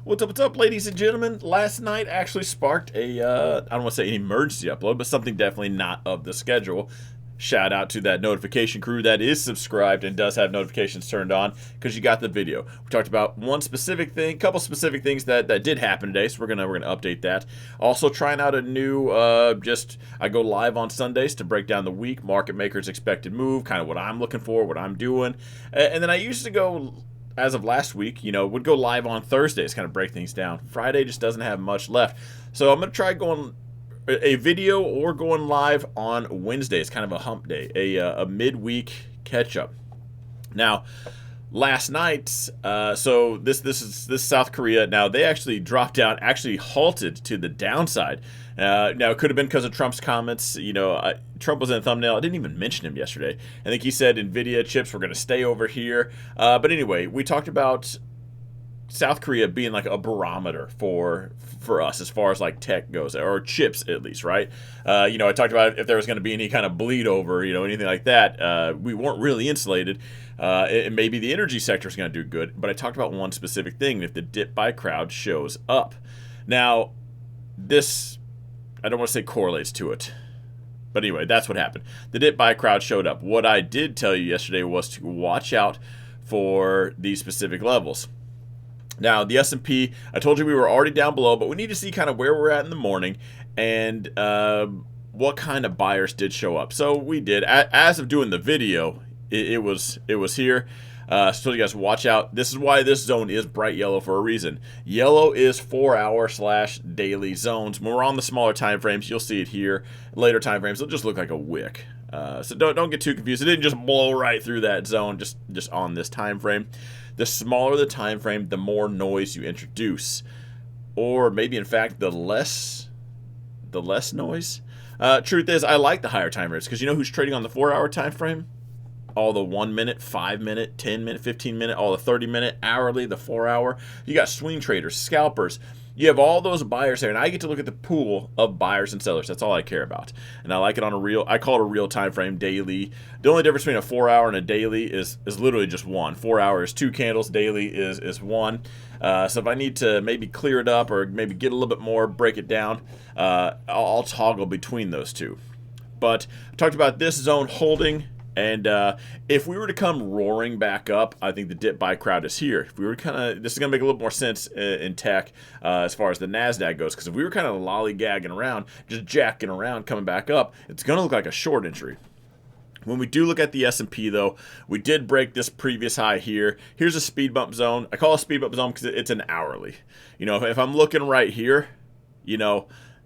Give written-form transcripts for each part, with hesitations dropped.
What's up, ladies and gentlemen? Last night actually sparked a, I don't want to say an emergency upload, but something definitely not of the schedule. Shout out to that notification crew that is subscribed and does have notifications turned on because you got the video. We talked about one specific thing, couple specific things that did happen today, so we're gonna update that. Also trying out a new, I go live on Sundays to break down the week, market makers' expected move, kind of what I'm looking for, what I'm doing, and then I used to go. As of last week, would go live on Thursdays, kind of break things down. Friday just doesn't have much left. So I'm going to try going a video or going live on Wednesdays, kind of a hump day, a midweek catch-up. Now, last night, so this is South Korea. Now, they actually dropped down, actually halted to the downside. Now, it could have been because of Trump's comments. Trump was in the thumbnail. I didn't even mention him yesterday. I think he said NVIDIA chips were going to stay over here. But anyway, we talked about South Korea being like a barometer for us as far as like tech goes, or chips at least, right? I talked about if there was going to be any kind of bleed over, anything like that. We weren't really insulated. Maybe the energy sector is going to do good. But I talked about one specific thing: if the dip by crowd shows up. Now, this, I don't want to say correlates to it. But anyway, that's what happened. The dip buy crowd showed up. What I did tell you yesterday was to watch out for these specific levels. Now, the S&P, I told you we were already down below, but we need to see kind of where we're at in the morning and what kind of buyers did show up. So we did. As of doing the video, it was here. So you guys watch out. This is why this zone is bright yellow for a reason. Yellow is 4-hour/daily zones. When we're on the smaller time frames, you'll see it here. Later time frames, it'll just look like a wick. So don't get too confused. It didn't just blow right through that zone just on this time frame. The smaller the time frame, the more noise you introduce, or maybe in fact the less noise. Truth is, I like the higher time rates because you know who's trading on the 4-hour time frame? All the 1 minute, 5 minute, 10 minute, 15 minute, all the 30 minute, hourly, the 4-hour. You got swing traders, scalpers. You have all those buyers there, and I get to look at the pool of buyers and sellers. That's all I care about. And I like it on I call it a real time frame, daily. The only difference between a 4-hour and a daily is literally just one. 4 hours, 2 candles, daily is one. So if I need to maybe clear it up or maybe get a little bit more, break it down, I'll toggle between those two. But I talked about this zone holding. And if we were to come roaring back up, I think the dip buy crowd is here. If we were this is going to make a little more sense in tech as far as the Nasdaq goes, because if we were kind of lollygagging around, just jacking around, coming back up, it's going to look like a short entry. When we do look at the S&P, though, we did break this previous high here. Here's a speed bump zone. I call it a speed bump zone because it's an hourly. If I'm looking right here,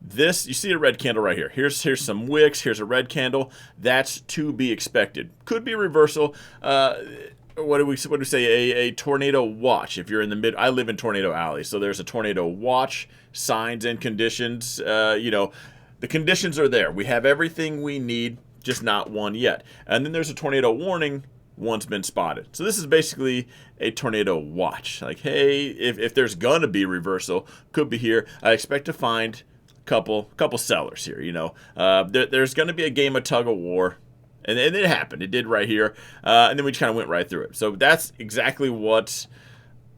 this, you see a red candle right here. Here's some wicks. Here's a red candle. That's to be expected. Could be a reversal. What do we say? A tornado watch. If you're in the mid, I live in Tornado Alley, so there's a tornado watch. Signs and conditions. The conditions are there. We have everything we need, just not one yet. And then there's a tornado warning. One's been spotted. So this is basically a tornado watch. Like, hey, if there's gonna be reversal, could be here. I expect to find couple sellers here. There's going to be a game of tug of war, and it happened. It did right here, and then we just kind of went right through it. So that's exactly what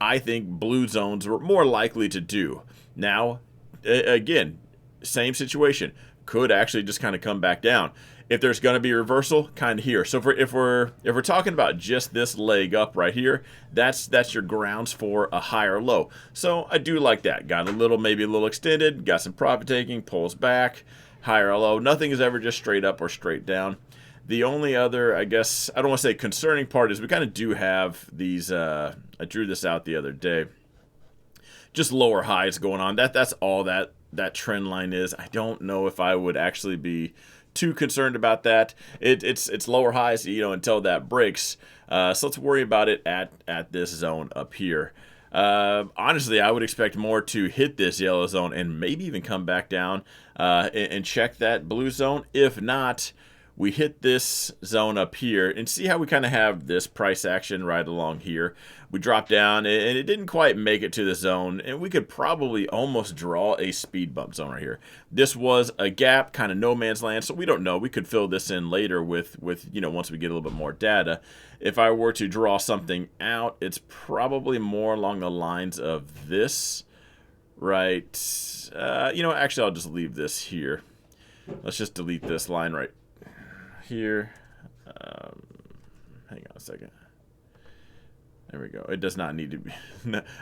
I think blue zones were more likely to do. Now, again, same situation, could actually just kind of come back down. If there's going to be a reversal, kind of here. So if we're talking about just this leg up right here, that's your grounds for a higher low. So I do like that. Got maybe a little extended. Got some profit taking. Pulls back. Higher low. Nothing is ever just straight up or straight down. The only other, I guess, I don't want to say concerning part is we kind of do have these. I drew this out the other day. Just lower highs going on. That's all that trend line is. I don't know if I would actually be too concerned about that. It's lower highs, until that breaks. So let's worry about it at this zone up here. Honestly, I would expect more to hit this yellow zone and maybe even come back down and check that blue zone. If not, we hit this zone up here, and see how we kind of have this price action right along here. We dropped down, and it didn't quite make it to the zone, and we could probably almost draw a speed bump zone right here. This was a gap, kind of no man's land, so we don't know. We could fill this in later with you know, once we get a little bit more data. If I were to draw something out, it's probably more along the lines of this, right? You know, actually, I'll just leave this here. Let's just delete this line right here. Hang on a second. There we go. It does not need to be.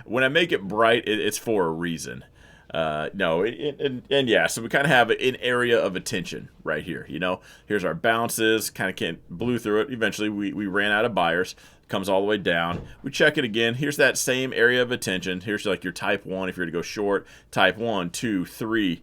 When I make it bright, it's for a reason. No, and yeah, so we kind of have an area of attention right here. You know, here's our bounces, kind of can't blew through it. Eventually, we ran out of buyers. Comes all the way down. We check it again. Here's that same area of attention. Here's like your type 1 if you're to go short. Type 1, 2, 3.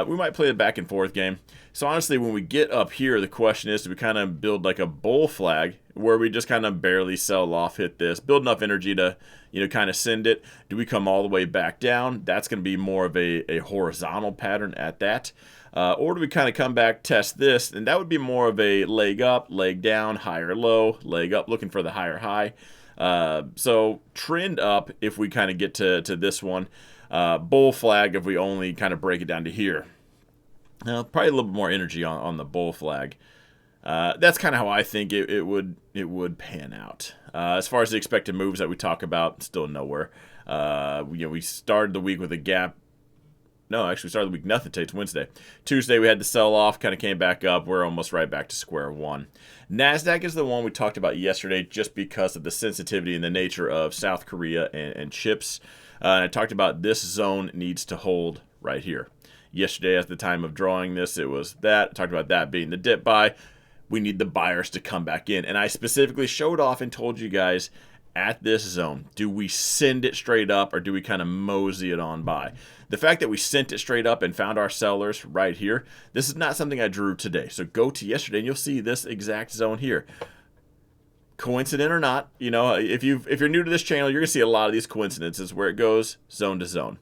We might play a back and forth game. So honestly, when we get up here, the question is, do we kind of build like a bull flag where we just kind of barely sell off, hit this, build enough energy to, you know, kind of send it? Do we come all the way back down? That's going to be more of a horizontal pattern at that. Or do we kind of come back, test this, and that would be more of a leg up, leg down, higher low, leg up, looking for the higher high. So trend up if we kind of get to this one. Bull flag if we only kind of break it down to here. Probably a little bit more energy on the bull flag. That's kind of how I think it would pan out. As far as the expected moves that we talk about, still nowhere. You know, we started the week with a gap. No, actually, we started the week nothing. It's Wednesday. Tuesday, we had the sell-off, kind of came back up. We're almost right back to square one. Nasdaq is the one we talked about yesterday just because of the sensitivity and the nature of South Korea and chips. And I talked about this zone needs to hold right here. Yesterday, at the time of drawing this, it was that. I talked about that being the dip buy. We need the buyers to come back in. And I specifically showed off and told you guys, at this zone, do we send it straight up or do we kind of mosey it on by? The fact that we sent it straight up and found our sellers right here, this is not something I drew today. So go to yesterday and you'll see this exact zone here. Coincident or not, you know, if you're new to this channel, you're gonna see a lot of these coincidences where it goes zone to zone.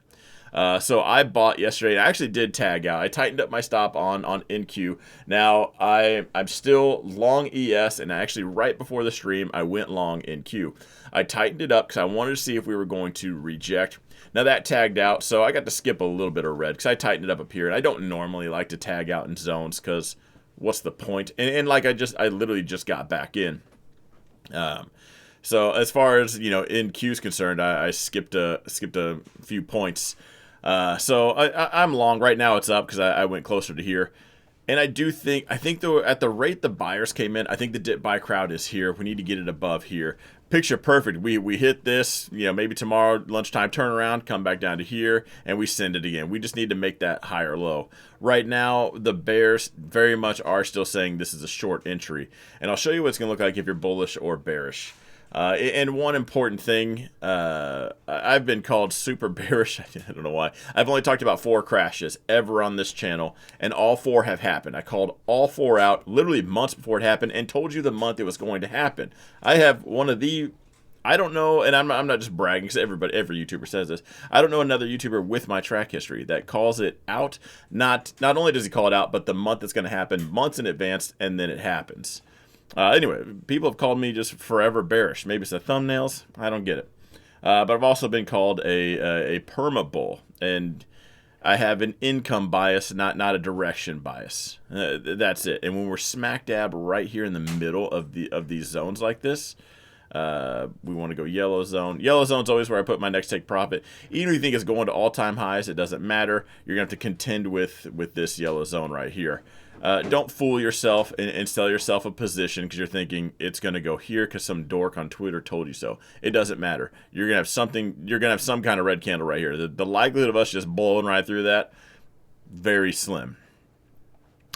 So I bought yesterday. I actually did tag out. I tightened up my stop on NQ. Now I'm still long ES, and actually right before the stream I went long NQ. I tightened it up because I wanted to see if we were going to reject. Now that tagged out, so I got to skip a little bit of red because I tightened it up here, and I don't normally like to tag out in zones because what's the point? And like I literally just got back in. So as far as, you know, NQ is concerned, I skipped a few points. So I'm long right now. It's up because I went closer to here, and I think though at the rate the buyers came in, I think the dip buy crowd is here. We need to get it above here. Picture perfect. We hit this, you know, maybe tomorrow lunchtime turnaround, come back down to here, and we send it again. We just need to make that higher low. Right now, the bears very much are still saying this is a short entry, and I'll show you what it's gonna look like if you're bullish or bearish. And one important thing, I've been called super bearish. I don't know why. I've only talked about 4 crashes ever on this channel, and all 4 have happened. I called all 4 out literally months before it happened and told you the month it was going to happen. I have one of the, I don't know, and I'm not just bragging because every YouTuber says this. I don't know another YouTuber with my track history that calls it out. Not only does he call it out, but the month it's going to happen months in advance, and then it happens. Anyway, people have called me just forever bearish. Maybe it's the thumbnails. I don't get it. But I've also been called a perma bull, and I have an income bias, not a direction bias. That's it. And when we're smack dab right here in the middle of these zones like this, we want to go yellow zone. Yellow zone's always where I put my next take profit. Even if you think it's going to all-time highs, it doesn't matter. You're going to have to contend with this yellow zone right here. Don't fool yourself and sell yourself a position because you're thinking it's going to go here because some dork on Twitter told you so. It doesn't matter. You're going to have something. You're going to have some kind of red candle right here. The likelihood of us just blowing right through that, very slim.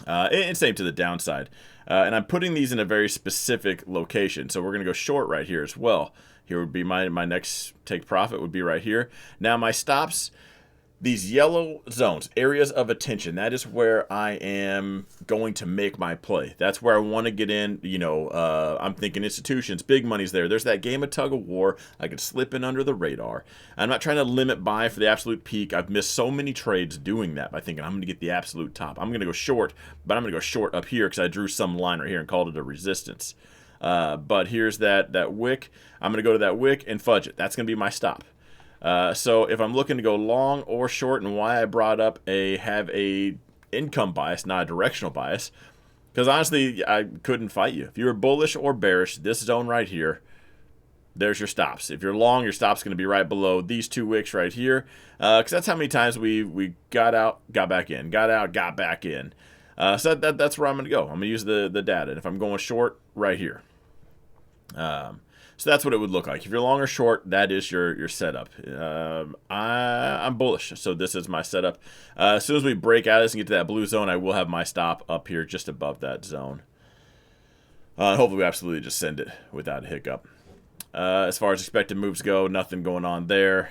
And same to the downside. And I'm putting these in a very specific location. So we're going to go short right here as well. Here would be my next take profit would be right here. Now my stops. These yellow zones, areas of attention, that is where I am going to make my play. That's where I want to get in. You know, I'm thinking institutions, big money's there. There's that game of tug of war. I could slip in under the radar. I'm not trying to limit buy for the absolute peak. I've missed so many trades doing that by thinking I'm going to get the absolute top. I'm going to go short, but I'm going to go short up here because I drew some line right here and called it a resistance. But here's that wick. I'm going to go to that wick and fudge it. That's going to be my stop. So if I'm looking to go long or short, and why I brought up have a income bias, not a directional bias, because honestly, I couldn't fight you. If you were bullish or bearish, this zone right here, there's your stops. If you're long, your stop's going to be right below these two wicks right here, because that's how many times we got out, got back in, got out, got back in. So that's where I'm going to go. I'm going to use the data. And if I'm going short, right here. So that's what it would look like. If you're long or short, that is your setup. I'm bullish, so this is my setup. As soon as we break out of this and get to that blue zone, I will have my stop up here just above that zone. Hopefully we absolutely just send it without a hiccup. As far as expected moves go, nothing going on there.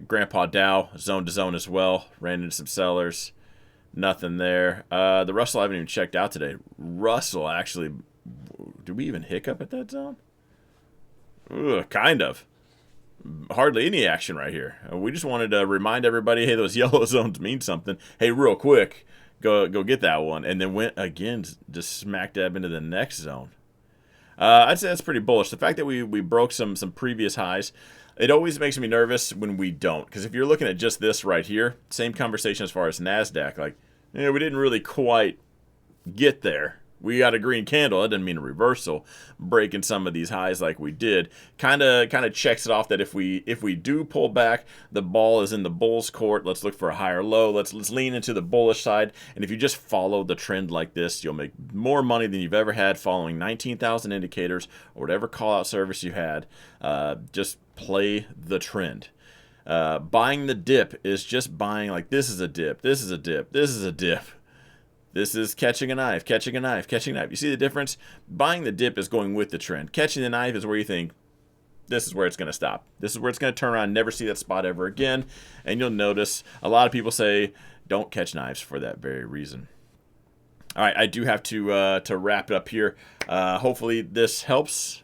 Grandpa Dow, zone to zone as well. Ran into some sellers. Nothing there. The Russell I haven't even checked out today. Russell actually, did we even hiccup at that zone? Kind of. Hardly any action right here. We just wanted to remind everybody, hey, those yellow zones mean something. Hey, real quick, go get that one. And then went again, just smack dab into the next zone. I'd say that's pretty bullish. The fact that we broke some previous highs, it always makes me nervous when we don't. Because if you're looking at just this right here, same conversation as far as Nasdaq. Like, you know, we didn't really quite get there. We got a green candle. That doesn't mean a reversal. Breaking some of these highs like we did kind of checks it off that if we do pull back, the ball is in the bull's court. Let's look for a higher low. Let's lean into the bullish side. And if you just follow the trend like this, you'll make more money than you've ever had following 19,000 indicators or whatever call out service you had. Just play the trend. Buying the dip is just buying like this is a dip. This is a dip. This is a dip. This is catching a knife, catching a knife, catching a knife. You see the difference? Buying the dip is going with the trend. Catching the knife is where you think, this is where it's going to stop. This is where it's going to turn around, never see that spot ever again. And you'll notice a lot of people say, don't catch knives for that very reason. All right, I do have to wrap it up here. Hopefully this helps.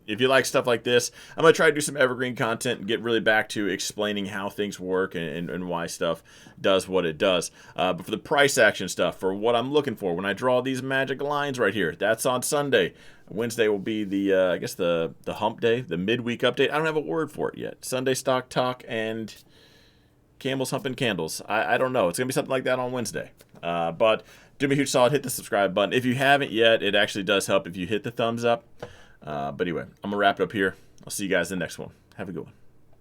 If you like stuff like this, I'm going to try to do some evergreen content and get really back to explaining how things work and why stuff does what it does. But for the price action stuff, for what I'm looking for, when I draw these magic lines right here, that's on Sunday. Wednesday will be the, I guess, the hump day, the midweek update. I don't have a word for it yet. Sunday stock talk and Campbell's humping candles. I don't know. It's going to be something like that on Wednesday. But do me a huge solid. Hit the subscribe button. If you haven't yet, it actually does help if you hit the thumbs up. But anyway, I'm going to wrap it up here. I'll see you guys in the next one. Have a good one.